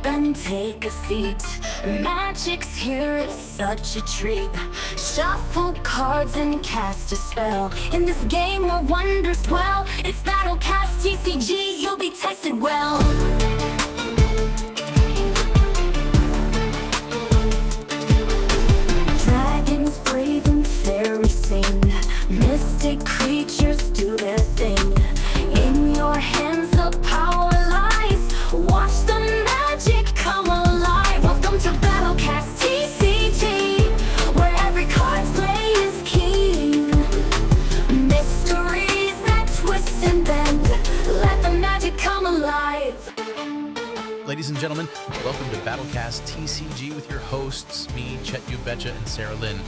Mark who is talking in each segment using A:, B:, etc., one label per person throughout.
A: and take a seat. Magic's here, it's such a treat. Shuffle cards and cast a spell. In this game where wonders dwell, it's BattleCast TCG, you'll be tested well. Dragons brave and fairies sing. Mystic creatures do their thing. In your hands the power lies. Watch the magic come alive. Welcome to BattleCast TCG, where every card's play is king. Mysteries that twist and bend, let the magic come alive.
B: Ladies and gentlemen, welcome to BattleCast TCG with your hosts, me, Chet Betcha, and Sarah Lynn.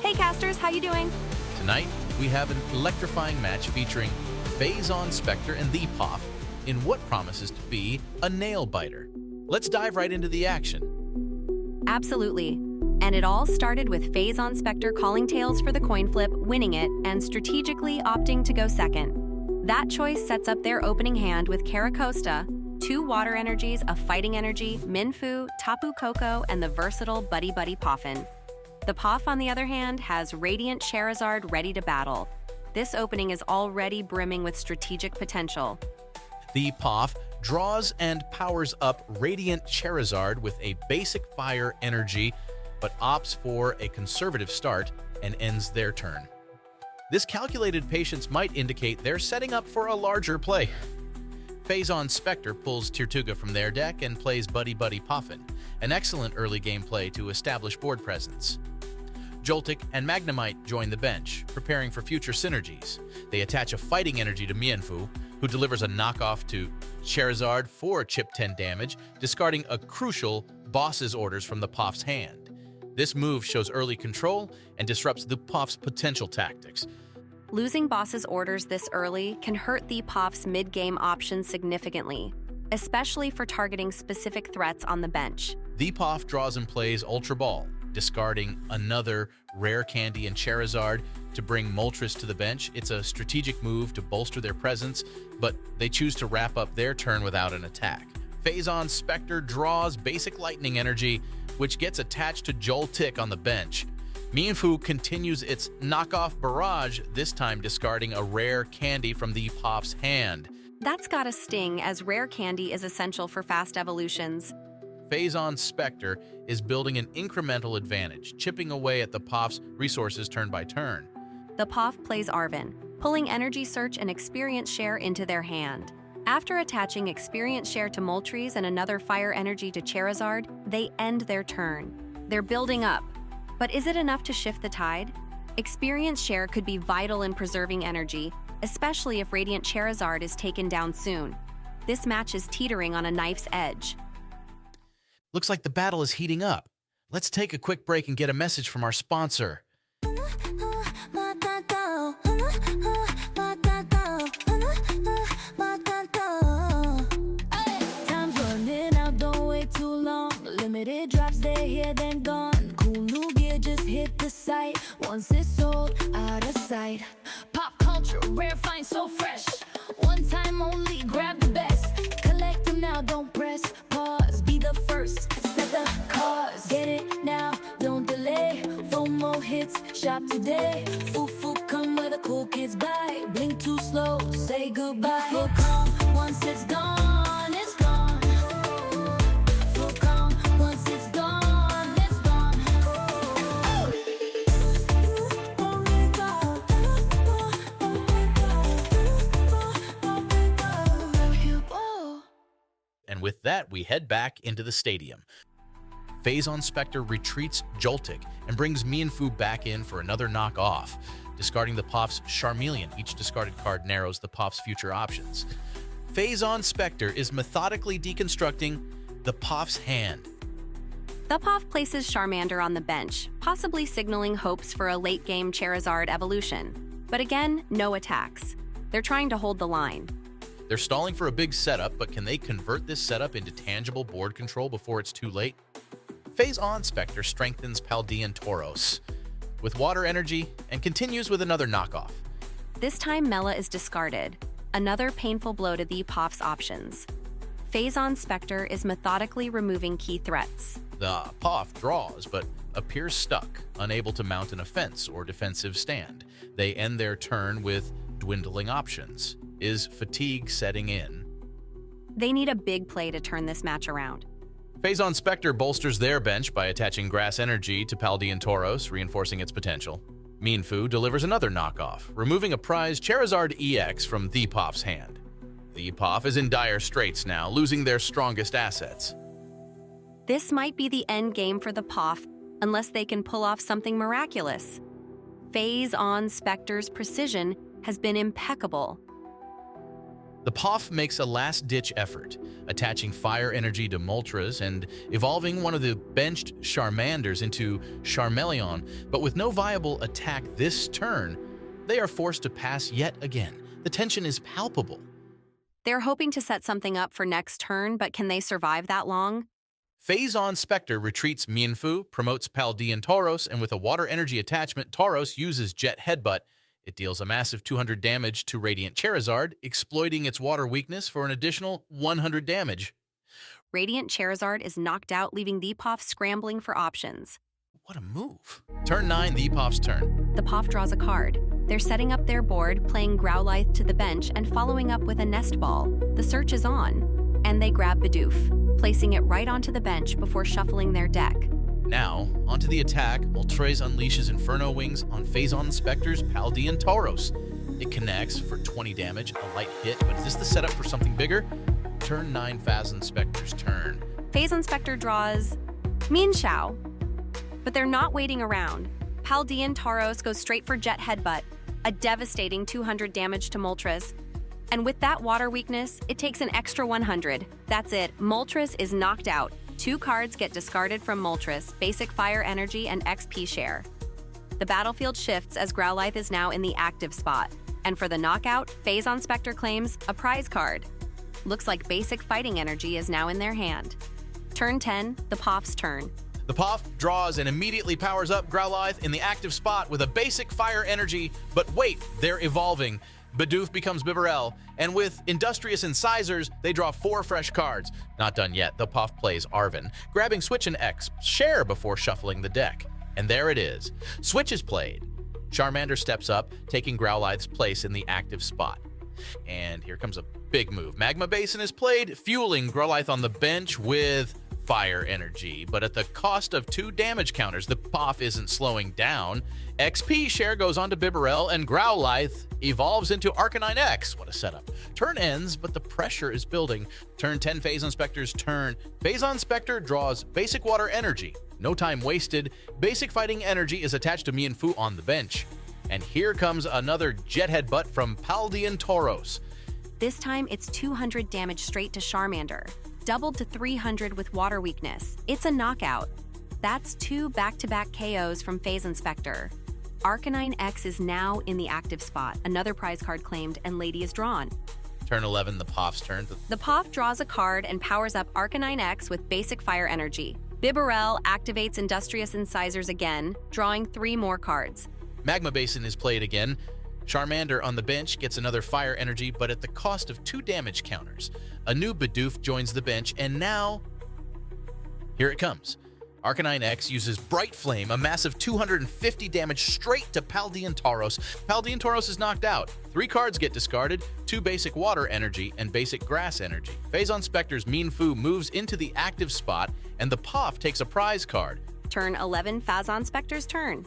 C: Hey casters, how you doing?
B: Tonight, we have an electrifying match featuring Phazon Spectre and the Poff in what promises to be a nail-biter. Let's dive right into the action.
C: Absolutely. And it all started with Phazon Spectre calling tails for the coin flip, winning it, and strategically opting to go second. That choice sets up their opening hand with Caracosta, 2 water energies, a fighting energy, Minfu, Tapu Koko, and the versatile Buddy Buddy Poffin. The Poff, on the other hand, has Radiant Charizard ready to battle. This opening is already brimming with strategic potential.
B: The Poff draws and powers up Radiant Charizard with a basic fire energy, but opts for a conservative start and ends their turn. This calculated patience might indicate they're setting up for a larger play. Phazon Spectre pulls Tirtuga from their deck and plays Buddy Buddy Poffin, an excellent early game play to establish board presence. Joltik and Magnemite join the bench, preparing for future synergies. They attach a fighting energy to Mienfoo, who delivers a knockoff to Charizard for chip 10 damage, discarding a crucial boss's orders from the Poff's hand. This move shows early control and disrupts the Poff's potential tactics.
C: Losing boss's orders this early can hurt the Poff's mid-game options significantly, especially for targeting specific threats on the bench.
B: The Poff draws and plays Ultra Ball, discarding another rare candy and Charizard to bring Moltres to the bench. It's a strategic move to bolster their presence, but they choose to wrap up their turn without an attack. Phazon Spectre draws basic lightning energy, which gets attached to Joltik on the bench. Mienfoo continues its knockoff barrage, this time discarding a rare candy from the Poff's hand.
C: That's gotta sting, as rare candy is essential for fast evolutions.
B: Phazon Spectre is building an incremental advantage, chipping away at the Poff's resources turn by turn.
C: The Poff plays Arven, pulling Energy Search and Experience Share into their hand. After attaching Experience Share to Moltres and another Fire Energy to Charizard, they end their turn. They're building up. But is it enough to shift the tide? Experience Share could be vital in preserving energy, especially if Radiant Charizard is taken down soon. This match is teetering on a knife's edge.
B: Looks like the battle is heating up. Let's take a quick break and get a message from our sponsor.
A: Time's running out, don't wait too long. Limited drops, they're here, then gone. Cool new gear just hit the site. Once it's sold, out of sight. Pop culture, rare finds so fresh. One time only, grab the best. Collect them now, don't press pause. Be the first, set the cause. Get it now, don't delay. FOMO hits, shop today. Foo come where the cool kids buy. Blink too slow, say goodbye. Full come, once it's gone, it's gone. Full come, once it's gone, it's gone.
B: And with that, we head back into the stadium. Phazon Spectre retreats Joltik and brings Mienfoo back in for another knockoff. Discarding the Poff's Charmeleon, each discarded card narrows the Poff's future options. Phazon Spectre is methodically deconstructing the Poff's hand.
C: The Poff places Charmander on the bench, possibly signaling hopes for a late-game Charizard evolution. But again, no attacks. They're trying to hold the line.
B: They're stalling for a big setup, but can they convert this setup into tangible board control before it's too late? Phazon Spectre strengthens Paldean Tauros with water energy and continues with another knockoff.
C: This time Mela is discarded, another painful blow to the Poff's options. Phazon Spectre is methodically removing key threats.
B: The POF draws, but appears stuck, unable to mount an offense or defensive stand. They end their turn with dwindling options. Is fatigue setting in?
C: They need a big play to turn this match around.
B: Phazon Spectre bolsters their bench by attaching Grass Energy to Paldean Tauros, reinforcing its potential. Mienfoo delivers another knockoff, removing a prized Charizard EX from the POF's hand. The POF is in dire straits now, losing their strongest assets.
C: This might be the end game for the POF, unless they can pull off something miraculous. Phazon Spectre's precision has been impeccable.
B: The POF makes a last-ditch effort, attaching Fire Energy to Moltres and evolving one of the benched Charmanders into Charmeleon, but with no viable attack this turn, they are forced to pass yet again. The tension is palpable.
C: They're hoping to set something up for next turn, but can they survive that long?
B: Phazon Spectre retreats Mienfoo, promotes Paldean Tauros, and with a Water Energy attachment, Tauros uses Jet Headbutt. It deals a massive 200 damage to Radiant Charizard, exploiting its water weakness for an additional 100 damage.
C: Radiant Charizard is knocked out, leaving the POF scrambling for options.
B: What a move. Turn 9, the POF's turn.
C: The POF draws a card. They're setting up their board, playing Growlithe to the bench and following up with a Nest Ball. The search is on, and they grab Bidoof, placing it right onto the bench before shuffling their deck.
B: Now, onto the attack, Moltres unleashes Inferno Wings on Phazon Spectre's Paldean Tauros. It connects for 20 damage, a light hit, but is this the setup for something bigger? Turn 9, Phazon Spectre's turn.
C: Phazon Spectre draws Mienshao, but they're not waiting around. Paldean Tauros goes straight for Jet Headbutt, a devastating 200 damage to Moltres. And with that water weakness, it takes an extra 100. That's it, Moltres is knocked out. 2 cards get discarded from Moltres, Basic Fire Energy and XP Share. The battlefield shifts as Growlithe is now in the active spot. And for the knockout, Phazon Spectre claims a prize card. Looks like Basic Fighting Energy is now in their hand. Turn 10, the POF's turn.
B: The POF draws and immediately powers up Growlithe in the active spot with a Basic Fire Energy, but wait, they're evolving. Bidoof becomes Bibarel, and with Industrious Incisors, they draw 4 fresh cards. Not done yet, the POF plays Arven, grabbing Switch and X Share before shuffling the deck. And there it is. Switch is played. Charmander steps up, taking Growlithe's place in the active spot. And here comes a big move. Magma Basin is played, fueling Growlithe on the bench with Fire Energy, but at the cost of 2 damage counters. The POF isn't slowing down. XP Share goes on to Bibarel, and Growlithe evolves into Arcanine X. What a setup. Turn ends, but the pressure is building. Turn 10, Phazon Spectre's turn. Phazon Spectre draws Basic Water Energy. No time wasted. Basic Fighting Energy is attached to Mienfoo on the bench. And here comes another Jet Headbutt from Paldean Tauros.
C: This time, it's 200 damage straight to Charmander, doubled to 300 with water weakness. It's a knockout. That's 2 back-to-back KOs from Phazon Spectre. Arcanine X is now in the active spot, another prize card claimed, and Lady is drawn.
B: Turn 11, the POF's turn.
C: The POF draws a card and powers up Arcanine X with Basic Fire Energy. Bibarel activates Industrious Incisors again, drawing 3 more cards.
B: Magma Basin is played again. Charmander on the bench gets another Fire Energy, but at the cost of 2 damage counters. A new Bidoof joins the bench, and now, here it comes. Arcanine X uses Bright Flame, a massive 250 damage straight to Paldean Tauros. Paldean Tauros is knocked out. 3 cards get discarded, 2 Basic Water Energy and Basic Grass Energy. Phazon Spectre's Mienfoo moves into the active spot, and the POF takes a prize card.
C: Turn 11, Phazon Spectre's turn.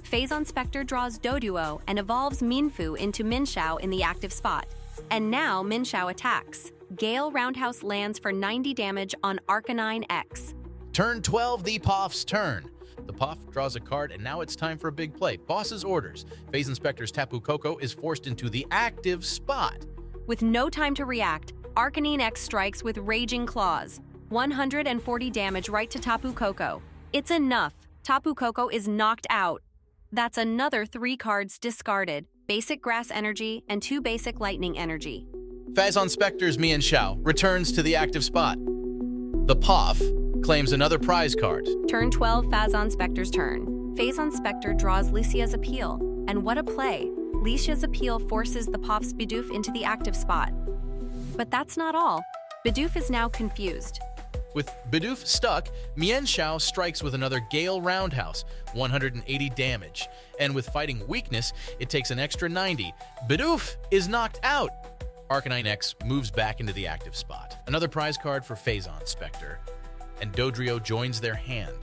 C: Phazon Spectre draws Doduo and evolves Mienfoo into Mienshao in the active spot. And now Mienshao attacks. Gale Roundhouse lands for 90 damage on Arcanine X.
B: Turn 12, the POF's turn. The POF draws a card, and now it's time for a big play. Boss's orders. Phazon Spectre's Tapu Koko is forced into the active spot.
C: With no time to react, Arcanine X strikes with Raging Claws. 140 damage right to Tapu Koko. It's enough. Tapu Koko is knocked out. That's another 3 cards discarded. Basic Grass Energy and 2 Basic Lightning Energy.
B: Phazon Spectre's Mienshao returns to the active spot. The POF claims another prize card.
C: Turn 12, Phazon Spectre's turn. Phazon Spectre draws Licia's Appeal. And what a play! Licia's Appeal forces the POF's Bidoof into the active spot. But that's not all. Bidoof is now confused.
B: With Bidoof stuck, Mienshao strikes with another Gale Roundhouse, 180 damage. And with fighting weakness, it takes an extra 90. Bidoof is knocked out. Arcanine X moves back into the active spot. Another prize card for Phazon Spectre. And Dodrio joins their hand.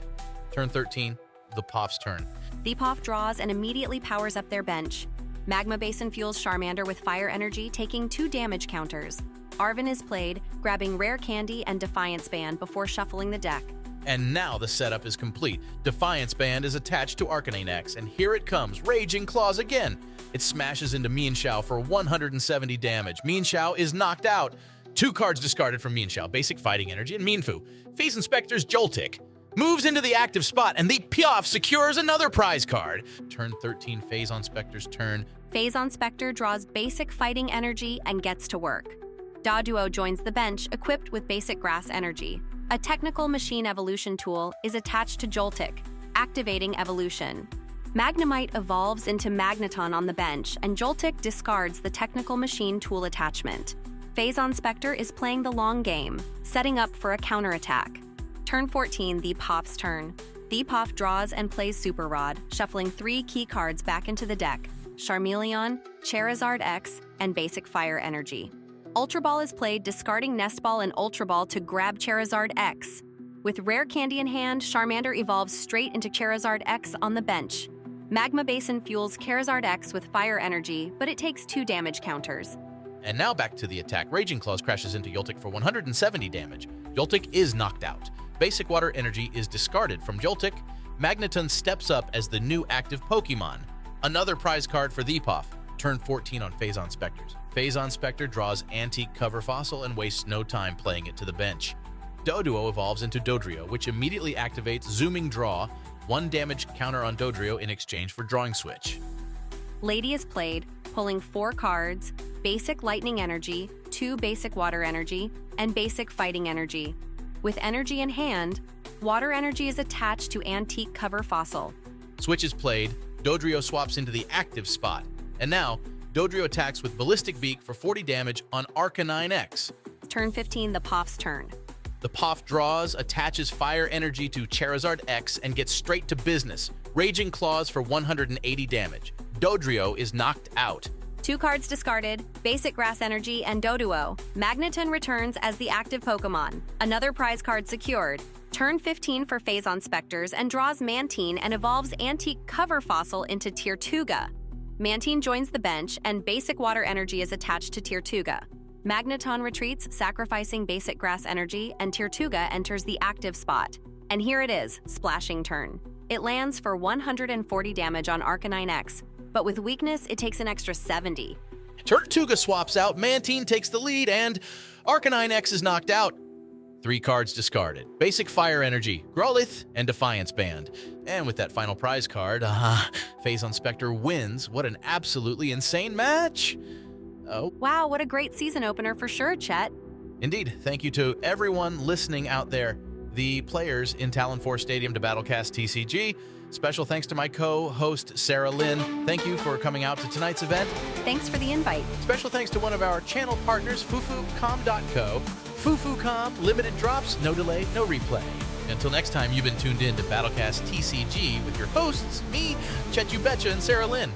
B: Turn 13, the Poff's turn.
C: The Poff draws and immediately powers up their bench. Magma Basin fuels Charmander with fire energy, taking 2 damage counters. Arven is played, grabbing Rare Candy and Defiance Band before shuffling the deck.
B: And now the setup is complete. Defiance Band is attached to Arcanine X, and here it comes, Raging Claws again. It smashes into Mienshao for 170 damage. Mienshao is knocked out. 2 cards discarded from Mienshao, Basic Fighting Energy and Mienfoo. Phazon Spectre's Joltik moves into the active spot, and the Piaf secures another prize card. Turn 13, Phazon Spectre's turn.
C: Phazon Spectre draws Basic Fighting Energy and gets to work. Doduo joins the bench, equipped with Basic Grass Energy. A technical machine evolution tool is attached to Joltik, activating evolution. Magnemite evolves into Magneton on the bench, and Joltik discards the technical machine tool attachment. Phazon Spectre is playing the long game, setting up for a counterattack. Turn 14, the Poff's turn. The Poff draws and plays Super Rod, shuffling 3 key cards back into the deck: Charmeleon, Charizard X, and Basic Fire Energy. Ultra Ball is played, discarding Nest Ball and Ultra Ball to grab Charizard X. With Rare Candy in hand, Charmander evolves straight into Charizard X on the bench. Magma Basin fuels Charizard X with Fire Energy, but it takes 2 damage counters.
B: And now back to the attack. Raging Claws crashes into Joltik for 170 damage. Joltik is knocked out. Basic Water Energy is discarded from Joltik. Magneton steps up as the new active Pokemon. Another prize card for the Poff. Turn 14 on Phazon Specters. Phazon Spectre draws Antique Cover Fossil and wastes no time playing it to the bench. Doduo evolves into Dodrio, which immediately activates Zooming Draw, 1 damage counter on Dodrio in exchange for Drawing Switch.
C: Lady is played, pulling 4 cards: Basic Lightning Energy, 2 Basic Water Energy, and Basic Fighting Energy. With energy in hand, Water Energy is attached to Antique Cover Fossil.
B: Switch is played, Dodrio swaps into the active spot, and now Dodrio attacks with Ballistic Beak for 40 damage on Arcanine X.
C: Turn 15, the Poff's turn.
B: The Poff draws, attaches Fire Energy to Charizard X, and gets straight to business. Raging Claws for 180 damage. Dodrio is knocked out.
C: 2 cards discarded, Basic Grass Energy and Doduo. Magneton returns as the active Pokemon. Another prize card secured. Turn 15 for Phazon Specters and draws Mantine and evolves Antique Cover Fossil into Tirtuga. Mantine joins the bench, and Basic Water Energy is attached to Tirtuga. Magneton retreats, sacrificing Basic Grass Energy, and Tirtuga enters the active spot. And here it is, Splashing Turn. It lands for 140 damage on Arcanine X, but with weakness, it takes an extra 70.
B: Tirtuga swaps out, Mantine takes the lead, and Arcanine X is knocked out. 3 cards discarded. Basic Fire Energy, Growlithe, and Defiance Band. And with that final prize card, Phazon Spectre wins. What an absolutely insane match! Oh.
C: Wow, what a great season opener for sure, Chet.
B: Indeed. Thank you to everyone listening out there, the players in Talon 4 Stadium to BattleCast TCG. Special thanks to my co-host, Sarah Lynn. Thank you for coming out to tonight's event.
C: Thanks for the invite.
B: Special thanks to one of our channel partners, FufuCom.co. FufuCom, limited drops, no delay, no replay. Until next time, you've been tuned in to BattleCast TCG with your hosts, me, Chet You Betcha, and Sarah Lynn.